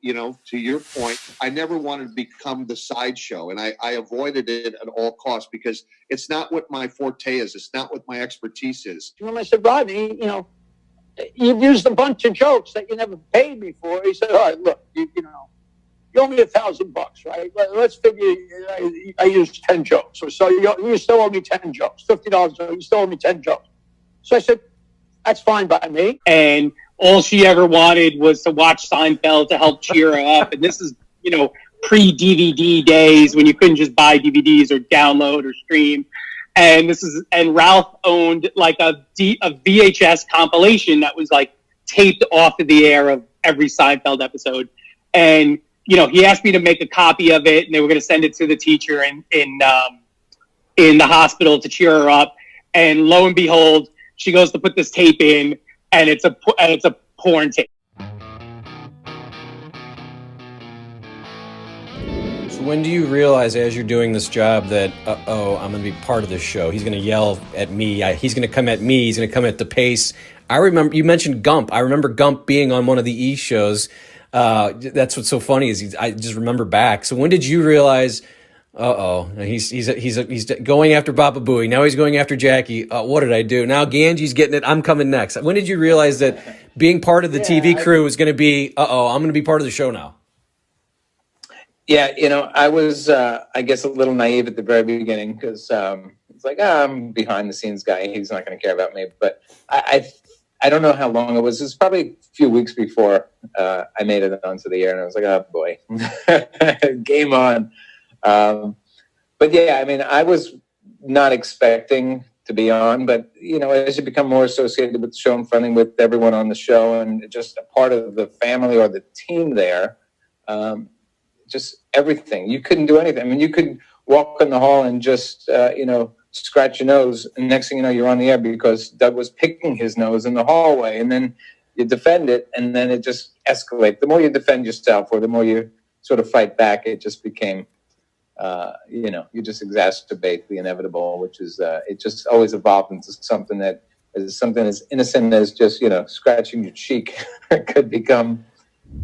to your point, I never wanted to become the sideshow, and I avoided it at all costs because it's not what my forte is. It's not what my expertise is. When I said, Rodney, you've used a bunch of jokes that you never paid me for. He said, all right, look, you owe me $1,000, right? Let's figure I used 10 jokes. So you still owe me 10 jokes, $50, you still owe me 10 jokes. So I said, that's fine by me. And all she ever wanted was to watch Seinfeld to help cheer her up. And this is, pre-DVD days when you couldn't just buy DVDs or download or stream. And Ralph owned like a VHS compilation that was like taped off of the air of every Seinfeld episode. And, he asked me to make a copy of it, and they were going to send it to the teacher in the hospital to cheer her up. And lo and behold, she goes to put this tape in, and it's a porn tape. So when do you realize, as you're doing this job, that I'm going to be part of this show? He's going to yell at me. He's going to come at me. He's going to come at the pace. I remember you mentioned Gump. I remember Gump being on one of the E shows. That's what's so funny is I just remember back. So when did you realize? He's going after Baba Booey. Now he's going after Jackie. What did I do? Now Ganji's getting it. I'm coming next. When did you realize that being part of the TV crew was going to be, I'm going to be part of the show now? Yeah, I was, I guess, a little naive at the very beginning because it's like, I'm behind the scenes guy. He's not going to care about me. But I don't know how long it was. It was probably a few weeks before I made it onto the air. And I was like, oh, boy, game on. But yeah, I was not expecting to be on, but as you become more associated with the show and friendly with everyone on the show and just a part of the family or the team there, just everything, you couldn't do anything. You could walk in the hall and just, scratch your nose. And next thing you know, you're on the air because Doug was picking his nose in the hallway, and then you defend it. And then it just escalates. The more you defend yourself or the more you sort of fight back, it just became, you just exacerbate the inevitable, which is it just always evolved into something that is something as innocent as just scratching your cheek could become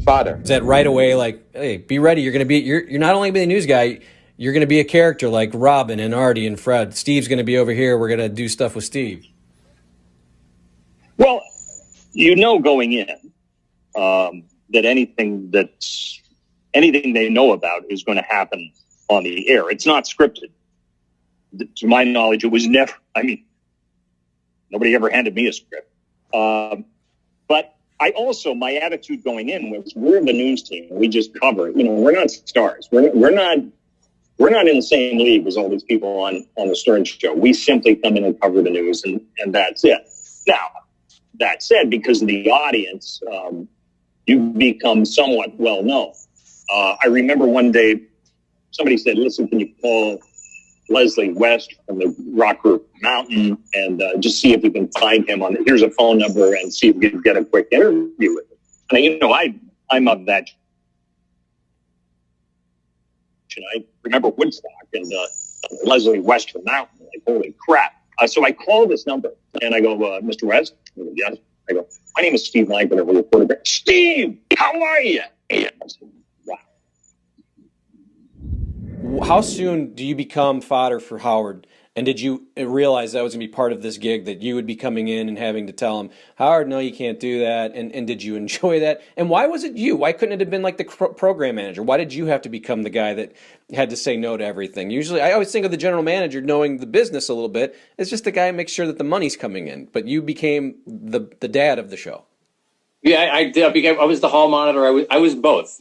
fodder. Is that right away? Like, hey, be ready. You're going to be. You're not only being the news guy. You're going to be a character like Robin and Artie and Fred. Steve's going to be over here. We're going to do stuff with Steve. Well, going in that anything they know about is going to happen on the air. It's not scripted. To my knowledge, it was never, nobody ever handed me a script. But my attitude going in was, we're the news team. We just cover it. We're not stars. We're not in the same league as all these people on the Stern show. We simply come in and cover the news, and that's it. Now, that said, because of the audience, you become somewhat well known. I remember one day, somebody said, listen, can you call Leslie West from the rock group Mountain and just see if you can find him here's a phone number and see if you can get a quick interview with him. And I'm of that. I remember Woodstock and Leslie West from Mountain. Like, holy crap. So I call this number and I go, Mr. West? Yes. I go, my name is Steve Lange, whatever reporter. Steve, how are you? And I said, wow. How soon do you become fodder for Howard? And did you realize that was going to be part of this gig, that you would be coming in and having to tell him, Howard, no, you can't do that? And did you enjoy that? And why was it you? Why couldn't it have been like the program manager? Why did you have to become the guy that had to say no to everything? Usually, I always think of the general manager knowing the business a little bit. It's just the guy who makes sure that the money's coming in. But you became the dad of the show. Yeah, I did. I was the hall monitor. I was both.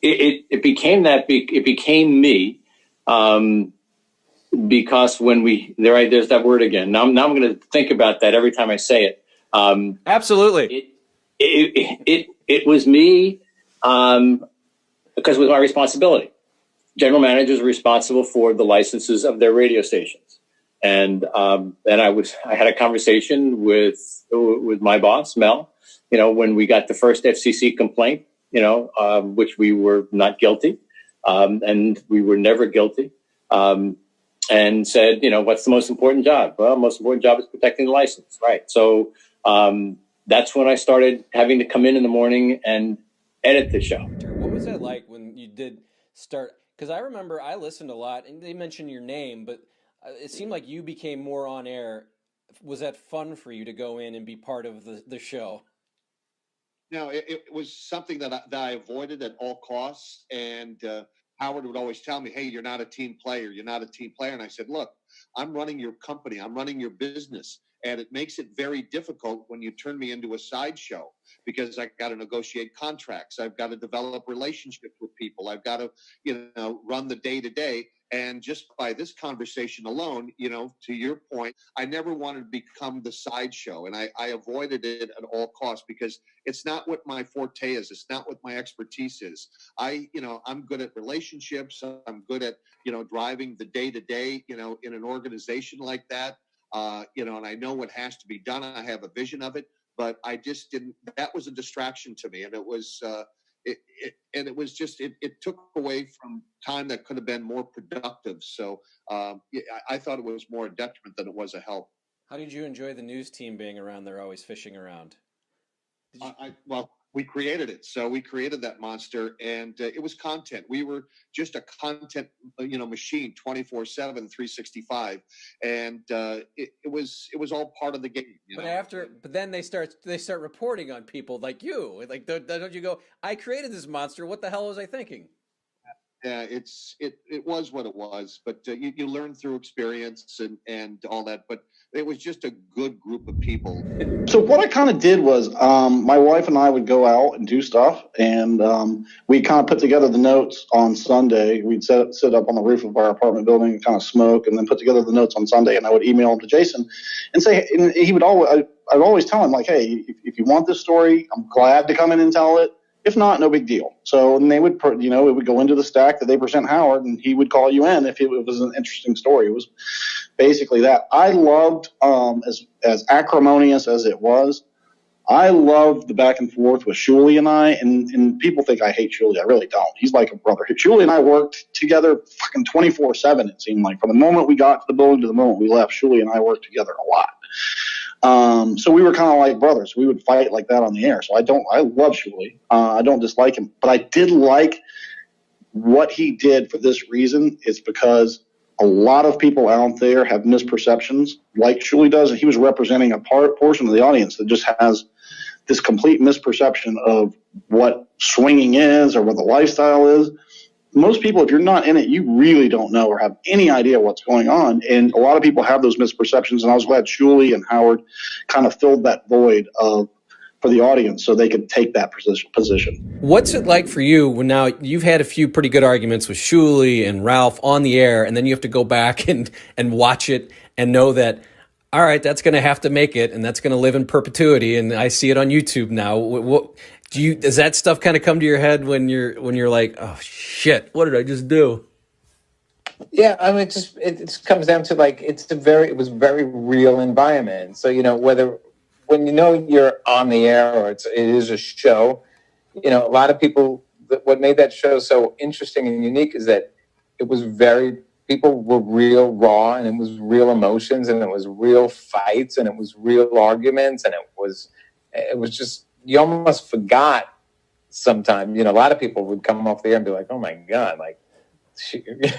It became that. It became me, because when there's that word again. Now I'm going to think about that every time I say it. Absolutely. It was me, because it was my responsibility. General managers are responsible for the licenses of their radio stations, and I had a conversation with my boss Mel. When we got the first FCC complaint. Which we were not guilty, and we were never guilty, and said, what's the most important job? Well, the most important job is protecting the license, right? So that's when I started having to come in the morning and edit the show. What was that like when you did start? Because I remember I listened a lot, and they mentioned your name, but it seemed like you became more on air. Was that fun for you to go in and be part of the show? No, it was something that I avoided at all costs. And Howard would always tell me, "Hey, you're not a team player. You're not a team player." And I said, "Look, I'm running your company. I'm running your business. And it makes it very difficult when you turn me into a sideshow because I got to negotiate contracts. I've got to develop relationships with people. I've got to, run the day to day. And just by this conversation alone, to your point, I never wanted to become the sideshow. And I avoided it at all costs because it's not what my forte is. It's not what my expertise is. I'm good at relationships. I'm good at, driving the day to day, in an organization like that. And I know what has to be done. I have a vision of it, but I just didn't. That was a distraction to me, and it was. It took away from time that could have been more productive. So I thought it was more a detriment than it was a help. How did you enjoy the news team being around there, always fishing around? Well, we created it. So we created that monster, and it was content. We were just a content, machine, 24/7, 365, and it was all part of the game. But then they start reporting on people like you. Like, don't you go? I created this monster. What the hell was I thinking? Yeah, it was what it was, but you learn through experience and all that. But it was just a good group of people. So what I kind of did was my wife and I would go out and do stuff, and we kind of put together the notes on Sunday. We'd sit up on the roof of our apartment building and kind of smoke, and then put together the notes on Sunday. And I would email them to Jason and say, and he would always, I'd always tell him, like, hey, if you want this story, I'm glad to come in and tell it. If not, no big deal. So, and they would, it would go into the stack that they present Howard, and he would call you in if it was an interesting story. It was basically that. I loved, as acrimonious as it was, I loved the back and forth with Shuli and I, and people think I hate Shuli. I really don't. He's like a brother. Shuli and I worked together fucking 24/7, it seemed like. From the moment we got to the building to the moment we left, Shuli and I worked together a lot. So we were kind of like brothers. We would fight like that on the air. So I love Shuli. I don't dislike him, but I did like what he did for this reason. It's because a lot of people out there have misperceptions like Shuli does. And he was representing a portion of the audience that just has this complete misperception of what swinging is or what the lifestyle is. Most people, if you're not in it, you really don't know or have any idea what's going on. And a lot of people have those misperceptions. And I was glad Shuli and Howard kind of filled that void for the audience so they could take that position. What's it like for you when now you've had a few pretty good arguments with Shuli and Ralph on the air, and then you have to go back and watch it and know that, all right, that's going to have to make it, and that's going to live in perpetuity, and I see it on YouTube now. Does that stuff kind of come to your head when you're like, oh shit, what did I just do? Yeah, I mean, it comes down to like it was a very real environment. So when you're on the air or it is a show, a lot of people. What made that show so interesting and unique is that it was people were real raw, and it was real emotions, and it was real fights, and it was real arguments, and it was just. You almost forgot sometimes, a lot of people would come off the air and be like, oh my God, like,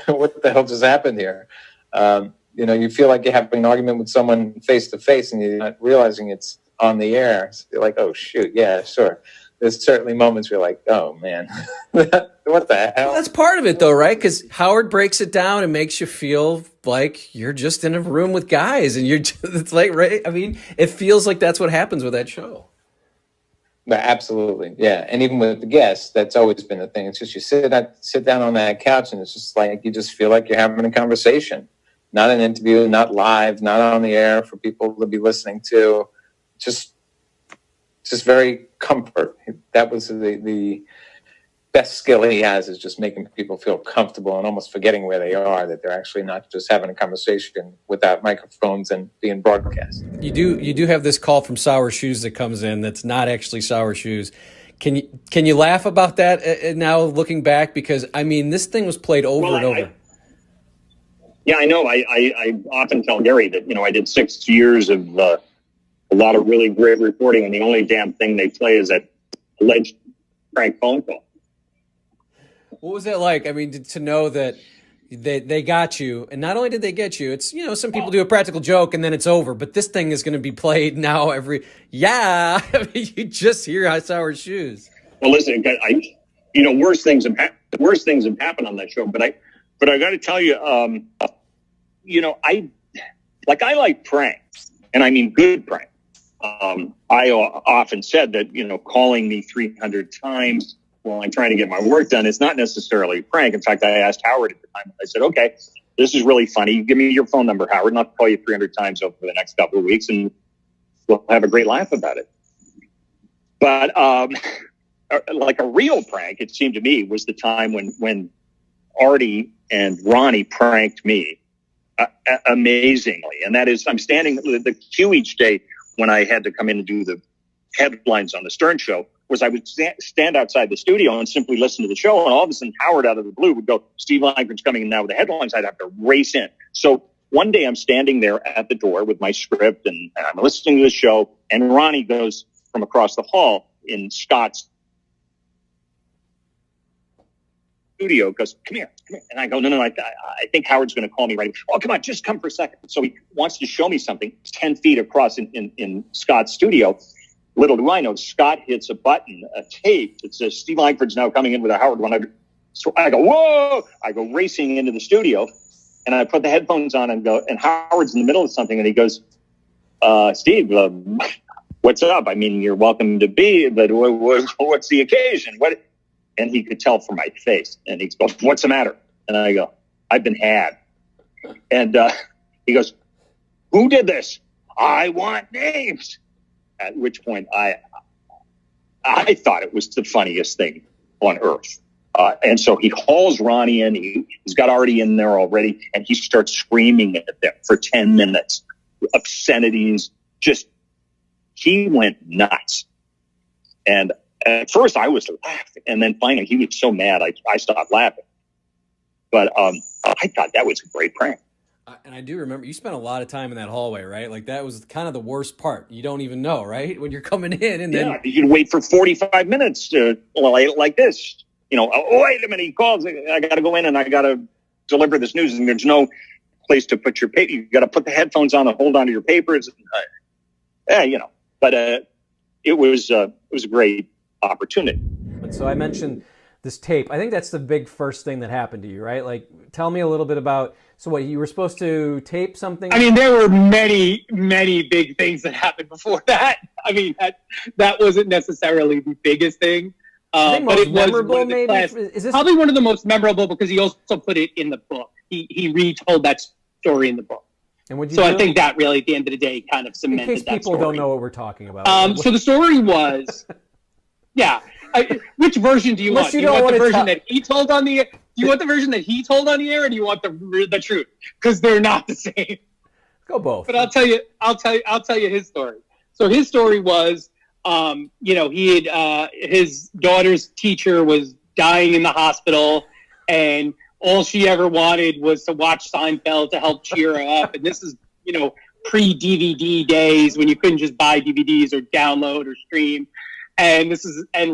what the hell just happened here? You feel like you're having an argument with someone face to face and you're not realizing it's on the air. So you're like, oh shoot, yeah, sure. There's certainly moments where you're like, oh man, what the hell? Well, that's part of it though, right? Because Howard breaks it down and makes you feel like you're just in a room with guys and it's like, right? I mean, it feels like that's what happens with that show. Absolutely, yeah. And even with the guests, that's always been a thing. It's just you sit down on that couch, and it's just like you just feel like you're having a conversation, not an interview, not live, not on the air for people to be listening to. Just very comfort. That was the best skill he has, is just making people feel comfortable and almost forgetting where they are, that they're actually not just having a conversation without microphones and being broadcast. You do have this call from Sour Shoes that comes in that's not actually Sour Shoes. Can you laugh about that now looking back? Because I mean, this thing was played over and over. Yeah, I know. I often tell Gary that, I did 6 years of a lot of really great reporting, and the only damn thing they play is that alleged prank phone call. What was it like? I mean, to know that they got you, and not only did they get you, it's, you know, some people do a practical joke and then it's over, but this thing is going to be played now I mean, you just hear I saw her shoes. Well, listen, worse things have happened on that show, but I got to tell you, I like pranks, and I mean good pranks. I often said that, calling me 300 times while I'm trying to get my work done is not necessarily a prank. In fact, I asked Howard at the time, I said, okay, this is really funny. Give me your phone number, Howard, and I'll call you 300 times over the next couple of weeks, and we'll have a great laugh about it. But like a real prank, it seemed to me, was the time when Artie and Ronnie pranked me amazingly. And that is, I'm standing the cue each day when I had to come in and do the headlines on the Stern Show, was I would stand outside the studio and simply listen to the show. And all of a sudden, Howard out of the blue would go, Steve Langford's coming in now with the headlines. I'd have to race in. So one day I'm standing there at the door with my script and I'm listening to the show. And Ronnie goes from across the hall in Scott's studio, goes, come here. And I go, no, I think Howard's going to call me right. Oh, come on, just come for a second. So he wants to show me something 10 feet across in Scott's studio. Little do I know, Scott hits a button, a tape that says Steve Langford's now coming in with a Howard 100. So I go, whoa! I go racing into the studio, and I put the headphones on and go, and Howard's in the middle of something, and he goes, Steve, what's up? I mean, you're welcome to be, but what's the occasion? What? And he could tell from my face, and he goes, what's the matter? And I go, I've been had. And he goes, who did this? I want names. At which point I thought it was the funniest thing on earth. And so he hauls Ronnie in. He's got Artie in there already, and he starts screaming at them for 10 minutes. Obscenities. He went nuts. And at first I was laughing, and then finally he was so mad I stopped laughing. But I thought that was a great prank. And I do remember you spent a lot of time in that hallway, right? Like that was kind of the worst part. You don't even know, right? When you're coming in and then you can wait for 45 minutes like this. Oh, wait a minute, he calls. I got to go in and I got to deliver this news, and there's no place to put your paper. You got to put the headphones on and hold on to your papers. But it was a great opportunity. So I mentioned this tape. I think that's the big first thing that happened to you, right? Like, tell me a little bit about. So what, you were supposed to tape something? I mean, there were many, many big things that happened before that. I mean, that wasn't necessarily the biggest thing. But it was memorable, maybe? Is this probably one of the most memorable because he also put it in the book. He retold that story in the book. And would you so I think that really, at the end of the day, kind of cemented that story. In case people don't know what we're talking about. So the story was, yeah. Which version do you want? Do you want the version that he told on the air? Do you want the version that he told on the air, or do you want the truth? Because they're not the same. Go both. But I'll tell you his story. So his story was, he had his daughter's teacher was dying in the hospital, and all she ever wanted was to watch Seinfeld to help cheer her up. And this is, pre-DVD days when you couldn't just buy DVDs or download or stream. And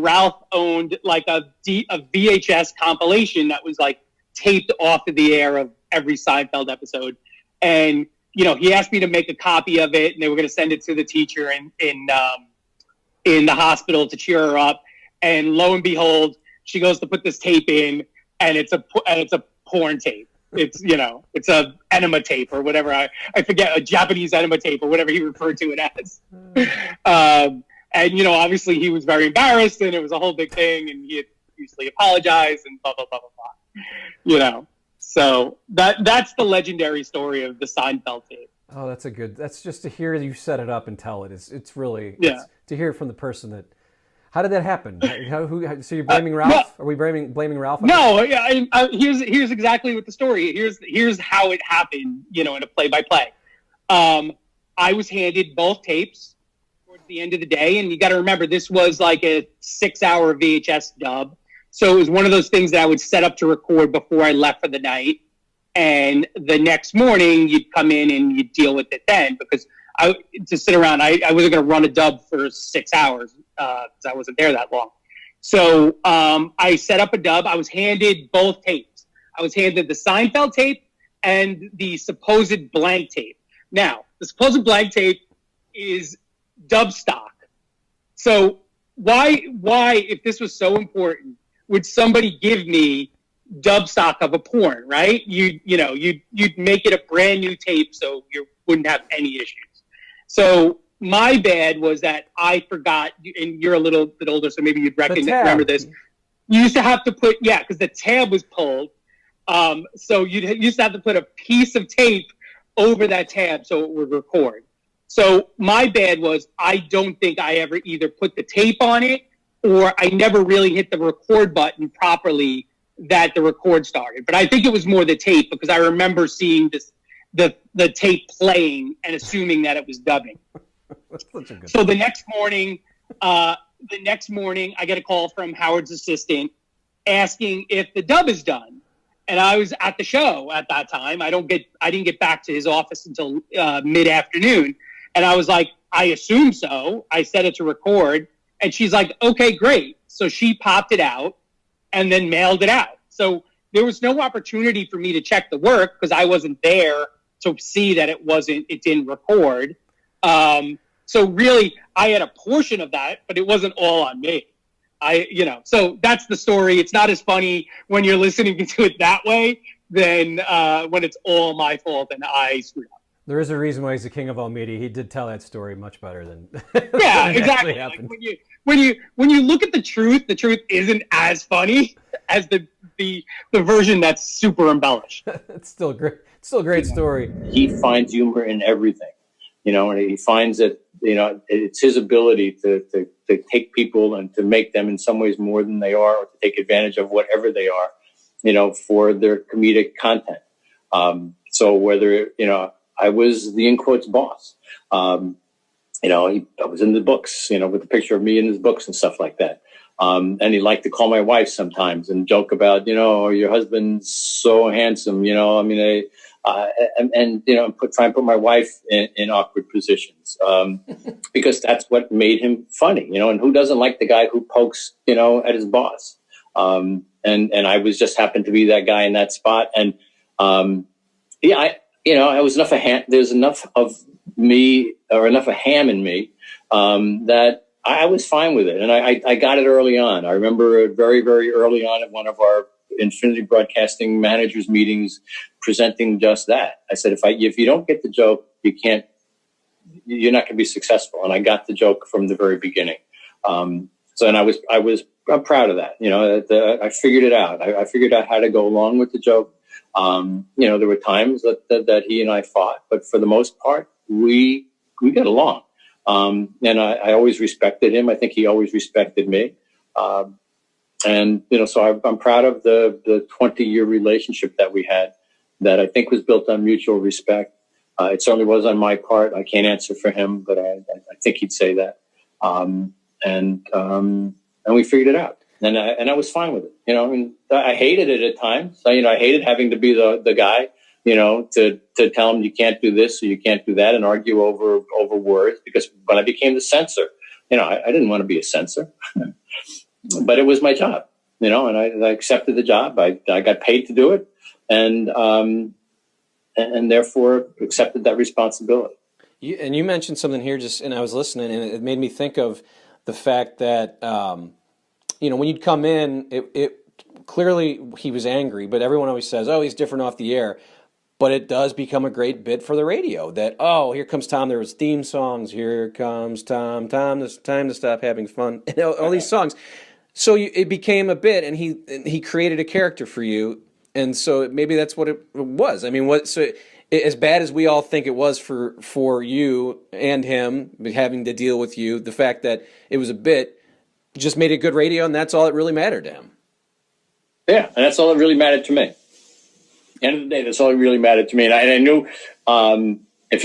Ralph owned like a VHS compilation that was like taped off of the air of every Seinfeld episode. And, he asked me to make a copy of it, and they were going to send it to the teacher in the hospital to cheer her up. And lo and behold, she goes to put this tape in, and it's a porn tape. It's a enema tape or whatever. I forget, a Japanese enema tape or whatever he referred to it as. And, obviously he was very embarrassed, and it was a whole big thing, and he had usually apologized and blah, blah, blah, blah, blah. So that's the legendary story of the Seinfeld tape. Oh, that's just to hear you set it up and tell it. It's really, to hear it from the person that, how did that happen? So you're blaming Ralph? Are we blaming Ralph? No, here's exactly what the story, here's how it happened, in a play-by-play. I was handed both tapes towards the end of the day, and you got to remember this was like a 6-hour VHS dub, so it was one of those things that I would set up to record before I left for the night, and the next morning you'd come in and you'd deal with it then, because to sit around. I wasn't going to run a dub for 6 hours because I wasn't there that long. So I set up a dub. I was handed both tapes. I was handed the Seinfeld tape and the supposed blank tape. Now, the supposed blank tape is dub stock. So why, if this was so important, would somebody give me dub stock of a porn, right? You'd make it a brand new tape so you wouldn't have any issues. So my bad was that I forgot, and you're a little bit older, so maybe you'd remember this. You used to have to put, because the tab was pulled. So you used to have to put a piece of tape over that tab so it would record. So my bad was I don't think I ever either put the tape on it or I never really hit the record button properly that the record started. But I think it was more the tape because I remember seeing the tape playing and assuming that it was dubbing. So the next morning, I get a call from Howard's assistant asking if the dub is done. And I was at the show at that time. I didn't get back to his office until mid-afternoon. And I was like, I assume so. I set it to record. And she's like, okay, great. So she popped it out and then mailed it out. So there was no opportunity for me to check the work because I wasn't there to see that it didn't record. So really, I had a portion of that, but it wasn't all on me. So that's the story. It's not as funny when you're listening to it that way than when it's all my fault and I screwed up. There is a reason why he's the king of all media. He did tell that story much better than yeah, exactly. Like when you look at the truth isn't as funny as the version that's super embellished. It's still great. It's still a great story. He finds humor in everything, and he finds that it's his ability to take people and to make them in some ways more than they are, or to take advantage of whatever they are, for their comedic content. So whether I was the in quotes boss. I was in the books, with a picture of me in his books and stuff like that. And he liked to call my wife sometimes and joke about, your husband's so handsome, try and put my wife in awkward positions, because that's what made him funny, and who doesn't like the guy who pokes, at his boss? And I was just happened to be that guy in that spot. And, I was enough there's enough of me or enough of ham in me, that I was fine with it. And I got it early on. I remember very, very early on at one of our Infinity Broadcasting managers meetings presenting just that. I said, if you don't get the joke, you're not going to be successful. And I got the joke from the very beginning. I'm proud of that. I figured it out. I figured out how to go along with the joke. There were times that he and I fought, but for the most part, we got along. And I always respected him. I think he always respected me. So I'm proud of the 20-year relationship that we had that I think was built on mutual respect. It certainly was on my part. I can't answer for him, but I think he'd say that. And we figured it out. And I was fine with it. I hated it at times. I hated having to be the guy, to tell him you can't do this or you can't do that and argue over words. Because when I became the censor, I didn't want to be a censor, but it was my job, and I accepted the job. I got paid to do it, and therefore accepted that responsibility. You mentioned something here and I was listening, and it made me think of the fact that, when you'd come in, it clearly he was angry, but everyone always says, oh, he's different off the air. But it does become a great bit for the radio that, oh, here comes Tom. There was theme songs. Here comes Tom. Tom, it's time to stop having fun. All these songs. So it became a bit, and he created a character for you. And so maybe that's what it was. I mean, as bad as we all think it was for you and him having to deal with you, the fact that it was a bit just made it good radio, and that's all that really mattered to him. Yeah, and that's all that really mattered to me. End of the day, that's all that really mattered to me. And I knew if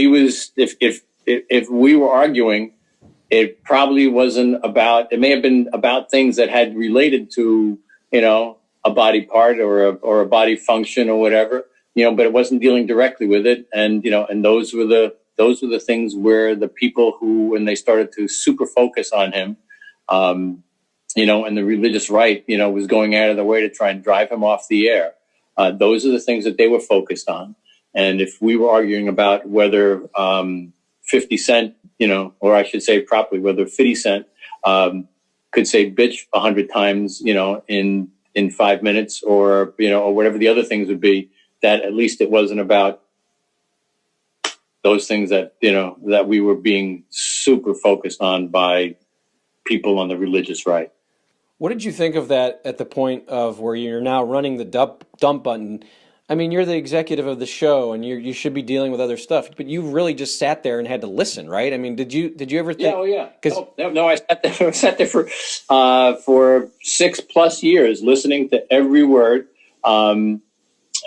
we were arguing, it probably wasn't about. It may have been about things that had related to a body part or a body function or whatever. But it wasn't dealing directly with it. And and those were the those were the things where the people who, when they started to super focus on him, and the religious right, was going out of their way to try and drive him off the air. Those are the things that they were focused on. And if we were arguing about whether 50 Cent, or I should say properly, whether 50 Cent could say bitch 100 times, in 5 minutes, or whatever the other things would be, that at least it wasn't about those things that, that we were being super focused on by people on the religious right. What did you think of that at the point of where you're now running the dump button? I mean, you're the executive of the show, and you should be dealing with other stuff, but you really just sat there and had to listen, right? I mean, did you ever think? Yeah, oh yeah. No, I sat there for 6+ years, listening to every word, and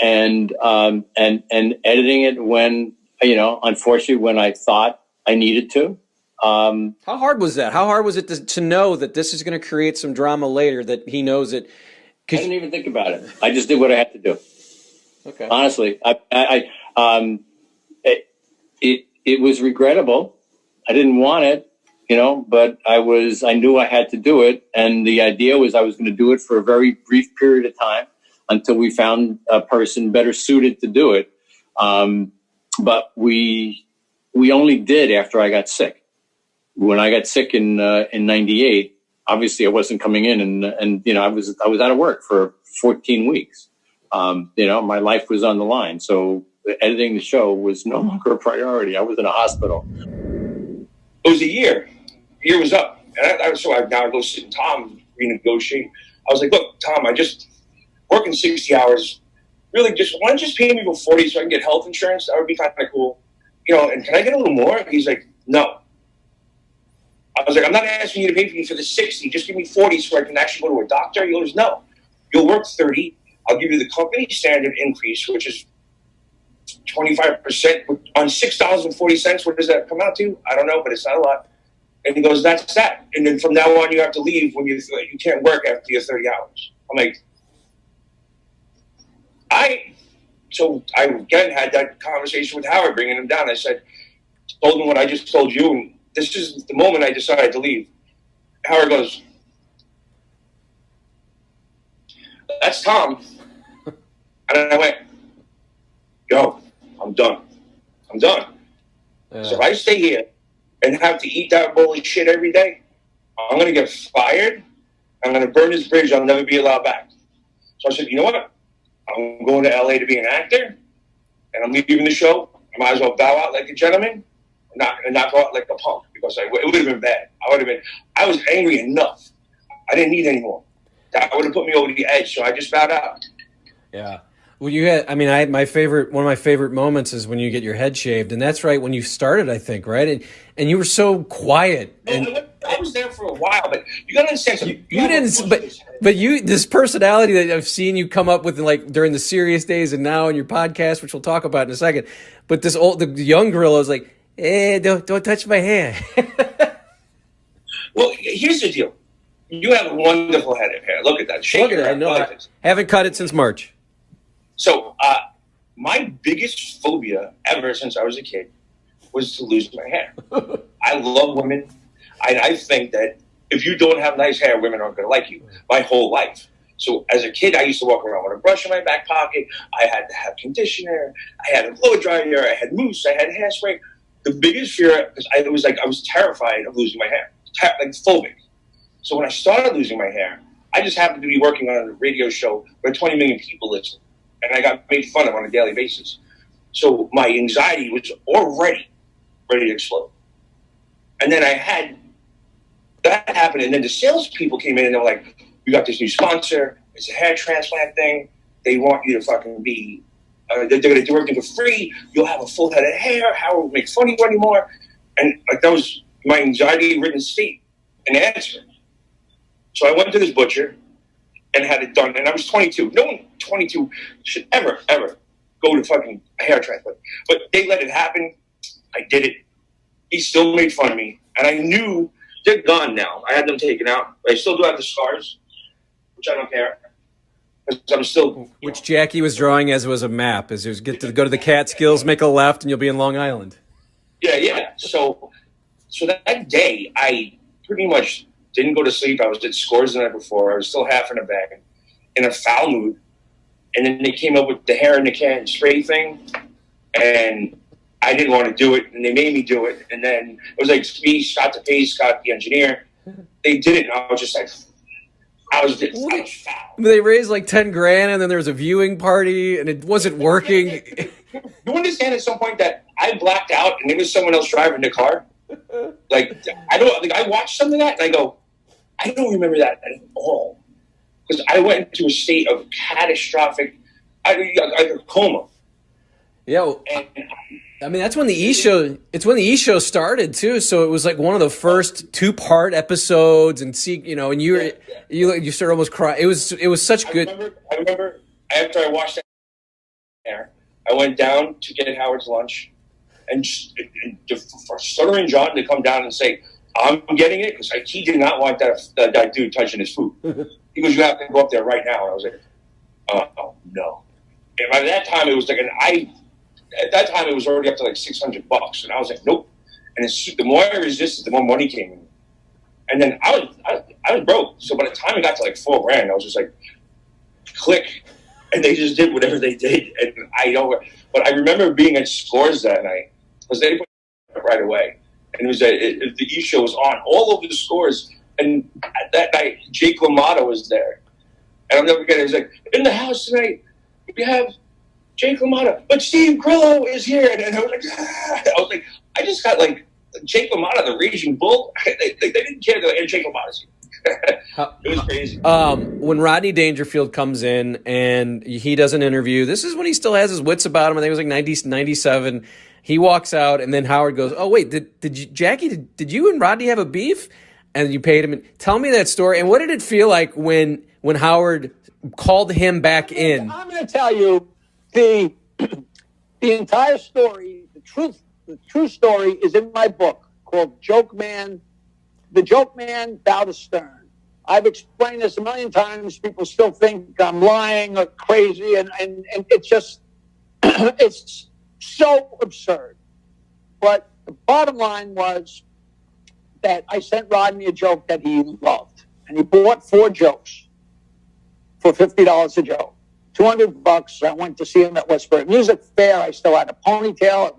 editing it when unfortunately when I thought I needed to. How hard was that? How hard was it to know that this is going to create some drama later, that he knows it? I didn't even think about it. I just did what I had to do. Okay. Honestly, it was regrettable. I didn't want it, but I knew I had to do it. And the idea was I was going to do it for a very brief period of time until we found a person better suited to do it. But we only did after I got sick. When I got sick in '98, obviously I wasn't coming in, and I was out of work for 14 weeks. My life was on the line, so editing the show was no longer a priority. I was in a hospital. It was a year. The year was up, and so I now go sit and Tom renegotiate. I was like, look, Tom, I just working 60 hours. Really, why don't you just pay me for 40 so I can get health insurance? That would be kind of cool, And can I get a little more? He's like, no. I was like, I'm not asking you to pay for me for the 60. Just give me 40 so I can actually go to a doctor. He goes, no. You'll work 30. I'll give you the company standard increase, which is 25% on $6.40. What does that come out to? I don't know, but it's not a lot. And he goes, that's that. And then from now on, you have to leave when you can't work after your 30 hours. I'm like, So I again had that conversation with Howard, bringing him down. I told him what I just told you, and this is the moment I decided to leave. Howard goes, that's Tom. And I went, yo, I'm done. So if I stay here and have to eat that bowl of shit every day, I'm going to get fired. I'm going to burn this bridge. I'll never be allowed back. So I said, you know what? I'm going to LA to be an actor, and I'm leaving the show. I might as well bow out like a gentleman and not go out like a punk, because it would have been bad. I was angry enough. I didn't need any more. That would have put me over the edge, so I just bowed out. Yeah. Well, one of my favorite moments is when you get your head shaved, and that's right when you started, I think, right? And you were so quiet. And I was there for a while, but you got to understand something. This personality that I've seen you come up with, like during the serious days, and now in your podcast, which we'll talk about in a second. But the young gorilla is like, "Hey, don't touch my hair." Well, here's the deal. You have a wonderful head of hair. Look at that. Look at it. I know. I haven't cut it since March. So my biggest phobia ever since I was a kid was to lose my hair. I love women. I think that if you don't have nice hair, women aren't going to like you my whole life. So as a kid, I used to walk around with a brush in my back pocket. I had to have conditioner. I had a blow dryer. I had mousse. I had hairspray. The biggest fear, because I was terrified of losing my hair, like phobic. So when I started losing my hair, I just happened to be working on a radio show where 20 million people listened, and I got made fun of on a daily basis. So my anxiety was already ready to explode. And then I had that happen, and then the salespeople came in and they were like, "We got this new sponsor. It's a hair transplant thing. They want you to fucking be. They're going to do everything for free. You'll have a full head of hair. How will make fun of you anymore?" And like that was my anxiety-ridden state in answer. So I went to this butcher and had it done, and I was 22. No one 22 should ever go to fucking a hair transplant. But they let it happen. I did it. He still made fun of me, and I knew they're gone now. I had them taken out. But I still do have the scars, which I don't care. I'm still, which Jackie was drawing as it was a map. As it was go to the Catskills, make a left, and you'll be in Long Island. Yeah. So that day, I pretty much didn't go to sleep. I was at Scores the night before. I was still half in a bag, in a foul mood. And then they came up with the hair in the can spray thing, and I didn't want to do it, and they made me do it. And then it was like me, Scott DePace, Scott the engineer. They did it, and I was just like, I was foul. They raised like $10,000, and then there was a viewing party, and it wasn't working. You understand at some point that I blacked out, and there was someone else driving the car. Like I watched some of that, and I go, I don't remember that at all. Because I went into a state of catastrophic, like a coma. Yeah, I mean that's when the E show. It's when the E show started too. So it was like one of the first 2-part episodes, and and you started almost crying. It was such good. I remember after I watched that, I went down to get Howard's lunch, and for Stuttering John to come down and say, "I'm getting it," because he did not want that dude touching his food. He goes, "You have to go up there right now." And I was like, "Oh no!" And by that time, it was like at that time, it was already up to like $600, and I was like, "Nope." And the more I resisted, the more money came in. And then I was broke. So by the time it got to like $4,000, I was just like, click, and they just did whatever they did. And but I remember being at Scores that night because they put it right away, and it was the E show was on all over the Scores. And that night, Jake LaMotta was there. And I'll never forget it. He was like, in the house tonight, we have Jake LaMotta, but Steve Grillo is here. And I was like, I just got like Jake LaMotta, the Raging Bull. They didn't care that Jake LaMotta's here. It was crazy. When Rodney Dangerfield comes in and he does an interview, this is when he still has his wits about him. I think it was like 97. He walks out, and then Howard goes, "Oh wait, did you, Jackie? Did you and Rodney have a beef?" And you paid him. Tell me that story. And what did it feel like when Howard called him back in? I'm going to tell you the entire story. The true story is in my book called "Joke Man." The Joke Man Bow to Stern. I've explained this a million times. People still think I'm lying or crazy, and it's just it's so absurd. But the bottom line was that I sent Rodney a joke that he loved, and he bought 4 jokes for $50 a joke. $200. I went to see him at Westbury Music Fair. I still had a ponytail.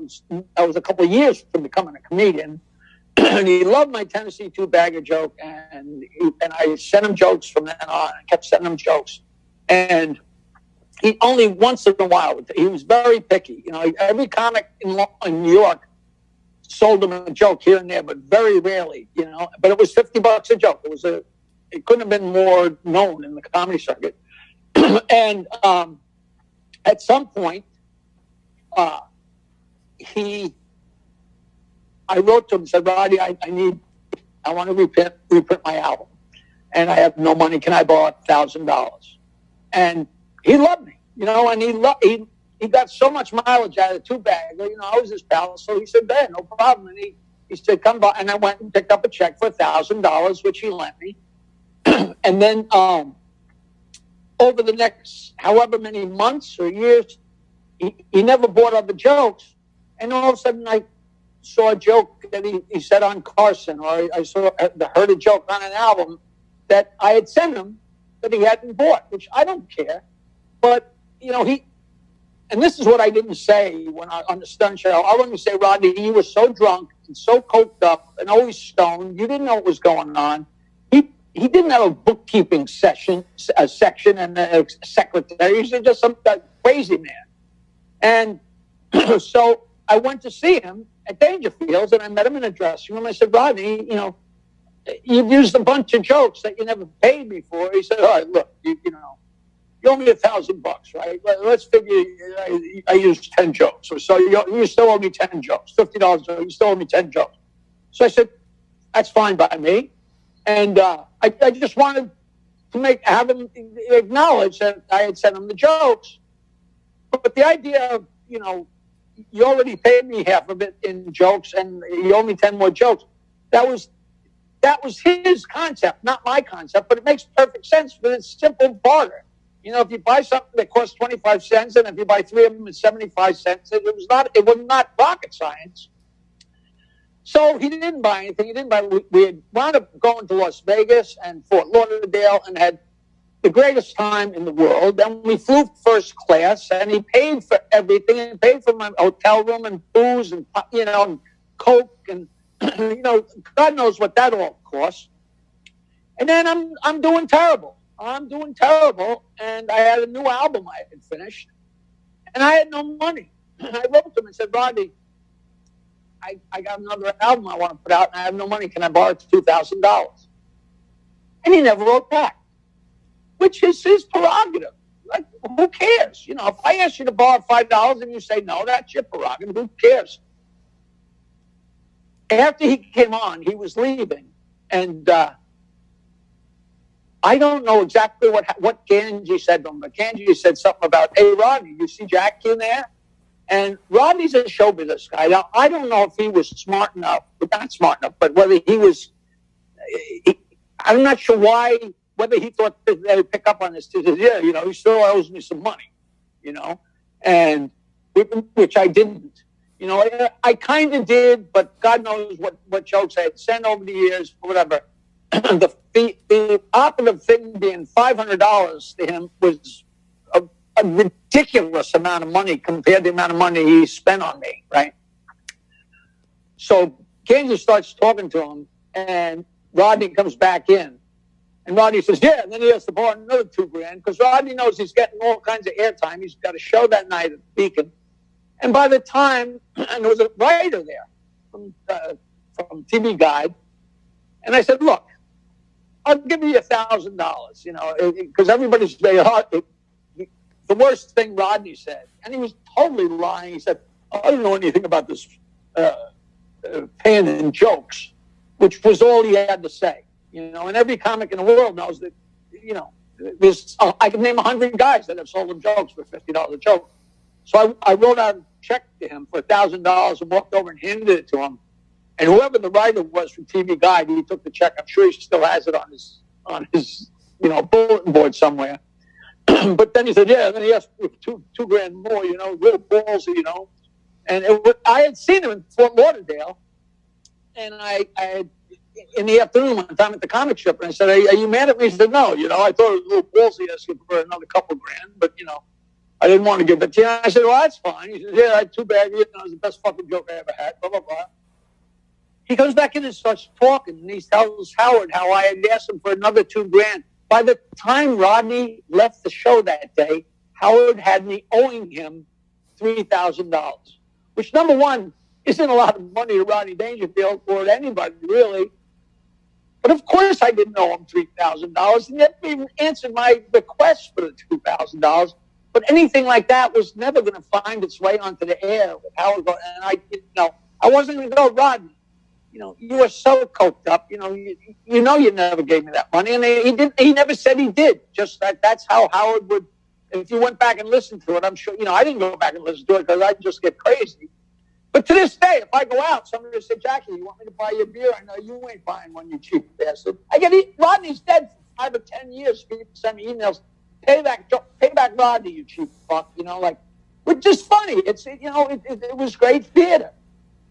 That was a couple of years from becoming a comedian, and he loved my Tennessee 2-bagger joke, and I sent him jokes from then on. I kept sending him jokes, and he only once in a while. He was very picky. Every comic in New York sold him a joke here and there, but very rarely, But it was $50 a joke. It couldn't have been more known in the comedy circuit. And at some point, I wrote to him and said, "Roddy, I want to reprint my album, and I have no money. Can I borrow $1,000?" And he loved me, and he got so much mileage out of the 2-bagger. I was his pal, so he said, "Man, no problem." And he said, "Come by," and I went and picked up a check for $1,000, which he lent me. And then over the next however many months or years, he never bought other jokes. And all of a sudden, I saw a joke that he said on Carson, or I heard a joke on an album that I had sent him that he hadn't bought, which I don't care. But, and this is what I didn't say on the Stern Show. I wanted to say, Rodney, you were so drunk and so coked up and always stoned. You didn't know what was going on. He didn't have a bookkeeping section and a secretary. He was just some crazy man. And so I went to see him at Dangerfield's, and I met him in a dressing room. I said, "Rodney, you've used a bunch of jokes that you never paid me for." He said, "All right, look, you owe me $1,000, right? Let's figure I used 10 jokes. So you still owe me 10 jokes, $50. You still owe me 10 jokes." So I said, "That's fine by me." And I just wanted to have him acknowledge that I had sent him the jokes. But the idea of, you already paid me half of it in jokes and you owe me 10 more jokes, that was his concept, not my concept, but it makes perfect sense for this simple barter. If you buy something that costs 25 cents and if you buy 3 of them at 75 cents, it was not rocket science. So he didn't buy anything. He didn't buy. We had wound up going to Las Vegas and Fort Lauderdale and had the greatest time in the world. Then we flew first class, and he paid for everything. He paid for my hotel room and booze and and Coke and God knows what that all cost. And then I'm doing terrible. I'm doing terrible, and I had a new album I had finished, and I had no money. I wrote to him and said, Rodney, I got another album I want to put out, and I have no money. Can I borrow $2,000? And he never wrote back, which is his prerogative. Like, who cares? If I ask you to borrow $5 and you say no, that's your prerogative. Who cares? After he came on, he was leaving, and I don't know exactly what Ganji said to him, but Ganji said something about, hey, Rodney, you see Jackie in there? And Rodney's a show business guy. Now, I don't know if he was smart enough, but not smart enough, but whether he was, I'm not sure why, whether he thought that they would pick up on this. He said, yeah, he still owes me some money, and which I didn't. I kind of did, but God knows what jokes I had sent over the years, whatever. The operative thing being $500 to him was a ridiculous amount of money compared to the amount of money he spent on me, right? So Kansas starts talking to him, and Rodney comes back in. And Rodney says, yeah, and then he has to borrow another $2,000 because Rodney knows he's getting all kinds of airtime. He's got a show that night at Beacon. And by the time, and there was a writer there from TV Guide, and I said, look, I'll give you $1,000, because everybody's the worst thing Rodney said, and he was totally lying. He said, I don't know anything about this paying in jokes, which was all he had to say. And every comic in the world knows that, there's, I can name 100 guys that have sold him jokes for $50 a joke. So I wrote out a check to him for $1,000 and walked over and handed it to him. And whoever the writer was from TV Guide, he took the check. I'm sure he still has it on his bulletin board somewhere. But then he said, yeah. And then he asked for $2,000 more, real ballsy, And I had seen him in Fort Lauderdale, and I had, in the afternoon one time at the comic shop, and I said, are you mad at me? He said, no. I thought it was a little ballsy asking for another couple grand, but I didn't want to give it to you. I said, well, that's fine. He said, yeah, too bad. It was the best fucking joke I ever had, blah, blah, blah. He goes back in and starts talking, and he tells Howard how I had asked him for another $2,000. By the time Rodney left the show that day, Howard had me owing him $3,000, which, number one, isn't a lot of money to Rodney Dangerfield or to anybody, really. But, of course, I didn't owe him $3,000. He never even answered my request for the $2,000. But anything like that was never going to find its way onto the air with Howard. And I wasn't going to go, Rodney. You were so coked up. You never gave me that money, and he didn't. He never said he did. Just that's how Howard would. If you went back and listened to it, I'm sure. I didn't go back and listen to it because I'd just get crazy. But to this day, if I go out, somebody will say, Jackie, you want me to buy you a beer? I know you ain't buying one, you cheap bastard. Rodney's dead for 5 or 10 years. People send me emails. Pay back Rodney, you cheap fuck. Which is funny. It was great theater.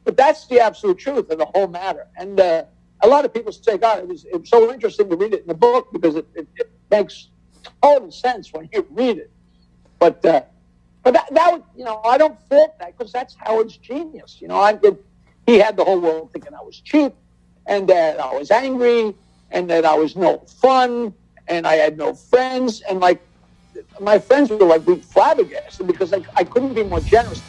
But that's the absolute truth of the whole matter. And a lot of people say, God, it was so interesting to read it in the book because it makes total sense when you read it. But that I don't fault that because that's Howard's genius. He had the whole world thinking I was cheap and that I was angry and that I was no fun and I had no friends. And my friends were flabbergasted because I couldn't be more generous.